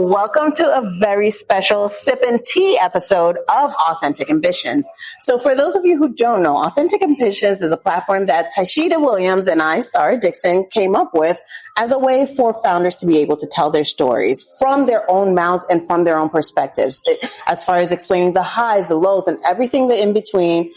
welcome to a very special Sip and Tea episode of Authentic Ambitions. So for those of you who don't know, Authentic Ambitions is a platform that Taishita Williams and I, Star Dixon, came up with as a way for founders to be able to tell their stories from their own mouths and from their own perspectives, as far as explaining the highs, the lows, and everything that in between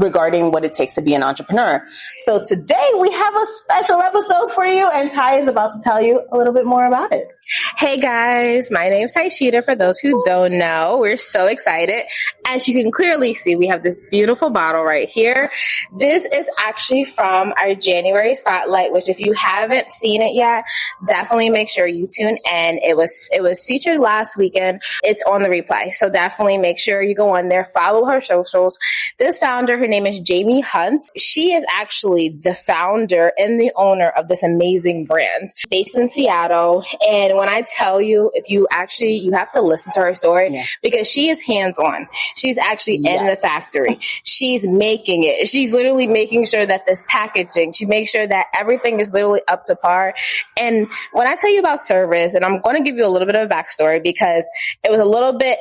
regarding what it takes to be an entrepreneur. So today we have a special episode for you, and Ty is about to tell you a little bit more about it. Hey guys, my name's Taishita. For those who don't know, we're so excited. As you can clearly see, we have this beautiful bottle right here. This is actually from our January Spotlight, which if you haven't seen it yet, definitely make sure you tune in. It was featured last weekend. It's on the replay. So definitely make sure you go on there, follow her socials. This founder, her name is Jamie Hunt. She is actually the founder and the owner of this amazing brand based in Seattle. And when I tell you, you have to listen to her story because she is hands-on. She's actually in the factory. She's making it. She's literally making sure that this packaging, she makes sure that everything is literally up to par. And when I tell you about service, and I'm going to give you a little bit of a backstory because it was a little bit,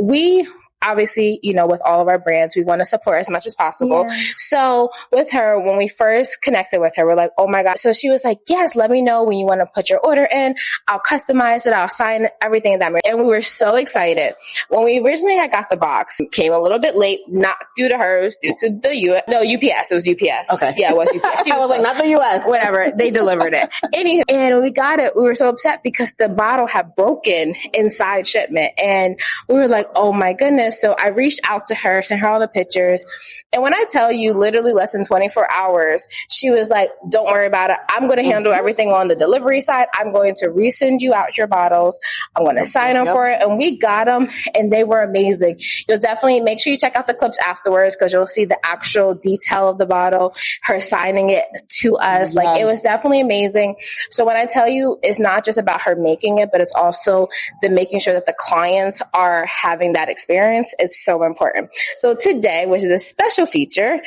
we obviously, with all of our brands, we want to support as much as possible. Yeah. So with her, when we first connected with her, we're like, oh my God. So she was like, yes, let me know when you want to put your order in. I'll customize it. I'll sign everything. And we were so excited. When we originally had got the box, it came a little bit late, not due to hers, due to the UPS. It was UPS. Okay. Yeah, it was UPS. I was like, not the US. Whatever. They delivered it. Anywho, and when we got it, we were so upset because the bottle had broken inside shipment. And we were like, oh my goodness. So I reached out to her, sent her all the pictures. And when I tell you literally less than 24 hours, she was like, don't worry about it. I'm going to handle everything on the delivery side. I'm going to resend you out your bottles. I'm going to sign them for it. And we got them and they were amazing. You'll definitely make sure you check out the clips afterwards because you'll see the actual detail of the bottle, her signing it to us. Like it was definitely amazing. So when I tell you, it's not just about her making it, but it's also the making sure that the clients are having that experience. It's so important. So today, which is a special feature.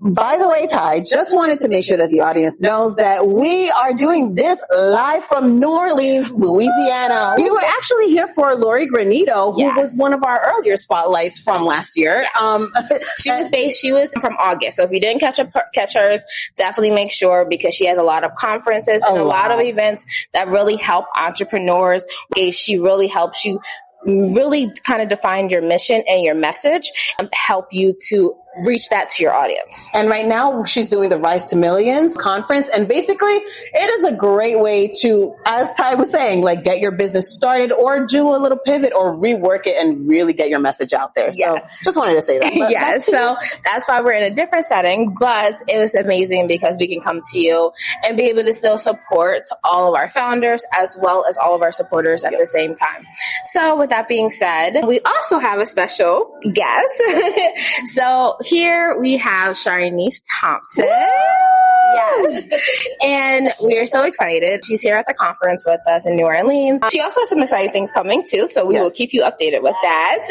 By the way, Ty, just wanted to make sure that the audience knows that we are doing this live from New Orleans, Louisiana. We were actually here for Lori Granito, who was one of our earlier spotlights from last year. She was from August. So if you didn't catch hers, definitely make sure because she has a lot of conferences and a lot of events that really help entrepreneurs. She really helps you really kind of define your mission and your message and help you to reach that to your audience. And right now she's doing the Rise to Millions conference. And basically it is a great way to, as Ty was saying, like get your business started or do a little pivot or rework it and really get your message out there. So just wanted to say that. Yes. So that's why we're in a different setting, but it was amazing because we can come to you and be able to still support all of our founders as well as all of our supporters at the same time. So with that being said, we also have a special guest. So here we have Charnisse Thompson. Woo! Yes. And we are so excited. She's here at the conference with us in New Orleans. She also has some exciting things coming too, so we will keep you updated with that.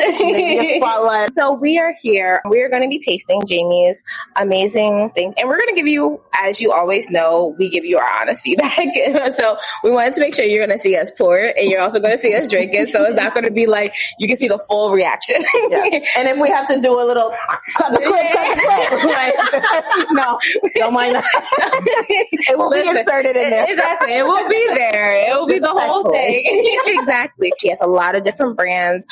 Spotlight. So we are here. We are going to be tasting Jamie's amazing thing. And we're going to give you, as you always know, we give you our honest feedback. So we wanted to make sure you're going to see us pour it and you're also going to see us drink it. So it's not going to be like you can see the full reaction. And if we have to do a little cut the clip. Right? No, don't mind that. It will be inserted in there. Exactly. It will be there. It will be the whole thing. Exactly. She has a lot of different brands.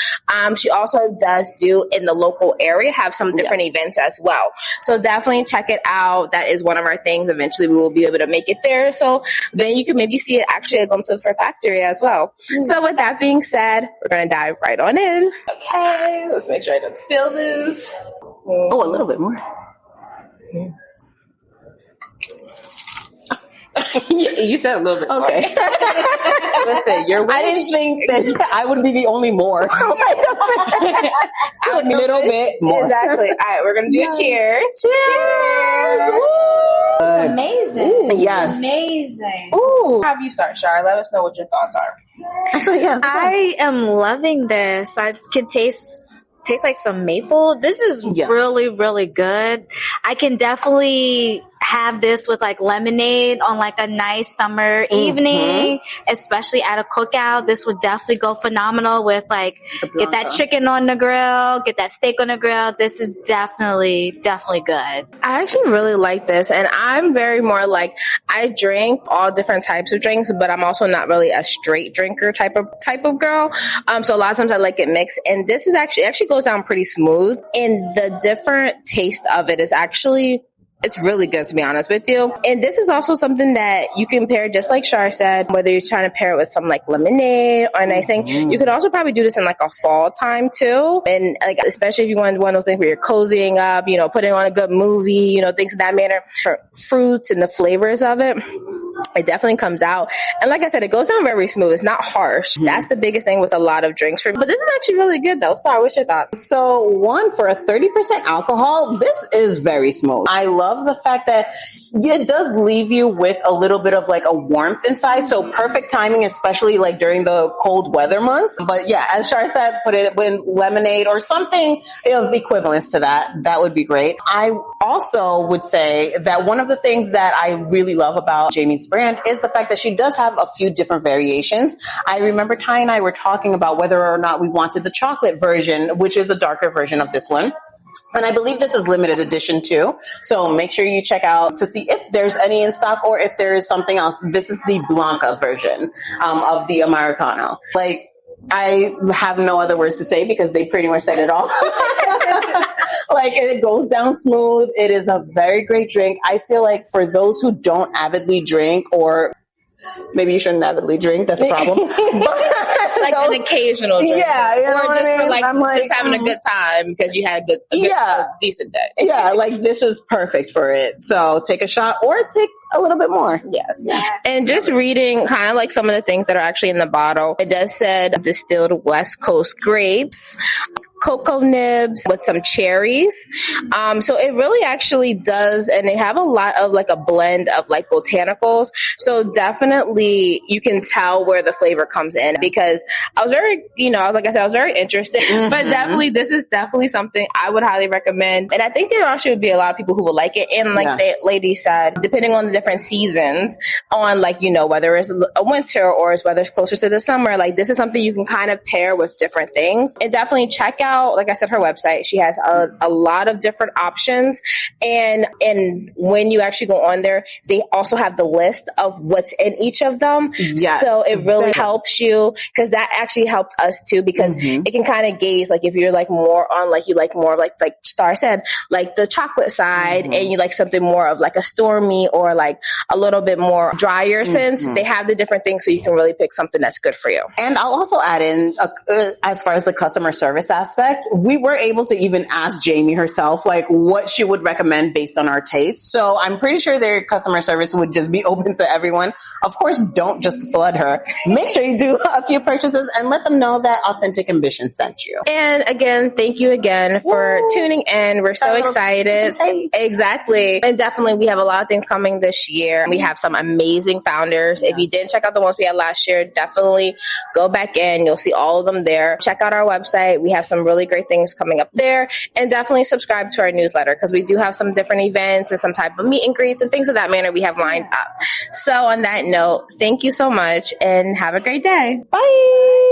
She also does do in the local area, have some different events as well. So definitely check it out. That is one of our things. Eventually we will be able to make it there. So then you can maybe see it actually a glimpse of her factory as well. So with that being said, we're going to dive right on in. Okay. Let's make sure I don't spill this. Oh, a little bit more. Yes. You said a little bit. Okay. Listen, your wish. I didn't think that I would be the only more. A little bit more. Exactly. All right, we're going to do a cheers. Cheers. Woo! Amazing. Ooh, yes. Amazing. Ooh. Have you start, Shar? Let us know what your thoughts are. Actually, yeah. I am loving this. I can taste like some maple. This is really, really good. I can definitely have this with like lemonade on like a nice summer evening, especially at a cookout. This would definitely go phenomenal with like, get that chicken on the grill, get that steak on the grill. This is definitely good. I actually really like this, and I'm very more like, I drink all different types of drinks, but I'm also not really a straight drinker type of girl. So a lot of times I like it mixed, and this is actually goes down pretty smooth, and the different taste of it is actually, it's really good, to be honest with you. And this is also something that you can pair, just like Char said, whether you're trying to pair it with some like lemonade or a nice thing. You could also probably do this in like a fall time too. And like, especially if you want one of those things where you're cozying up, you know, putting on a good movie, you know, things of that manner. For fruits and the flavors of it, it definitely comes out. And like I said, it goes down very smooth. It's not harsh. That's the biggest thing with a lot of drinks for me. But this is actually really good though. Star, what's your thoughts? So one, for a 30% alcohol, this is very smooth. I love the fact that it does leave you with a little bit of like a warmth inside. So perfect timing, especially like during the cold weather months. But yeah, as Char said, put it in lemonade or something of equivalence to that. That would be great. I also would say that one of the things that I really love about Jamie's brand is the fact that she does have a few different variations. I remember Ty and I were talking about whether or not we wanted the chocolate version, which is a darker version of this one. And I believe this is limited edition too. So make sure you check out to see if there's any in stock or if there is something else. This is the Blanca version of the Americano. Like, I have no other words to say because they pretty much said it all. Like, it goes down smooth. It is a very great drink. I feel like for those who don't avidly drink, or maybe you shouldn't avidly drink, that's a problem. Like an occasional drink. Yeah, you know or what just I mean? for like, I'm like, just having a good time because you had a decent day. Yeah, like this is perfect for it. So take a shot or take a little bit more. Yes. And just reading kind of like some of the things that are actually in the bottle, it does said distilled West Coast grapes, cocoa nibs with some cherries. So it really actually does, and they have a lot of like a blend of like botanicals. So definitely you can tell where the flavor comes in, because I was very, like I said, I was very interested, but definitely this is definitely something I would highly recommend. And I think there actually would be a lot of people who will like it. And like the lady said, depending on the different seasons, on like, whether it's a winter or whether it's closer to the summer, like this is something you can kind of pair with different things. And definitely check out, like I said, her website. She has a lot of different options. And when you actually go on there, they also have the list of what's in each of them. Yes. So it really helps you, because that actually helped us too, because it can kind of gauge, like if you're like more on, like you like more like Star said, like the chocolate side, and you like something more of like a stormy or like a little bit more drier sense. They have the different things, so you can really pick something that's good for you. And I'll also add in, as far as the customer service aspect, we were able to even ask Jamie herself, like what she would recommend based on our taste. So I'm pretty sure their customer service would just be open to everyone. Of course, don't just flood her. Make sure you do a few purchases and let them know that Authentic Ambition sent you. And again, thank you again for tuning in. We're so excited. Exactly. And definitely we have a lot of things coming this year. We have some amazing founders. If you didn't check out the ones we had last year, definitely go back in. You'll see all of them there. Check out our website. We have some really great things coming up there. And definitely subscribe to our newsletter, because we do have some different events and some type of meet and greets and things of that manner we have lined up. So on that note, thank you so much and have a great day. Bye.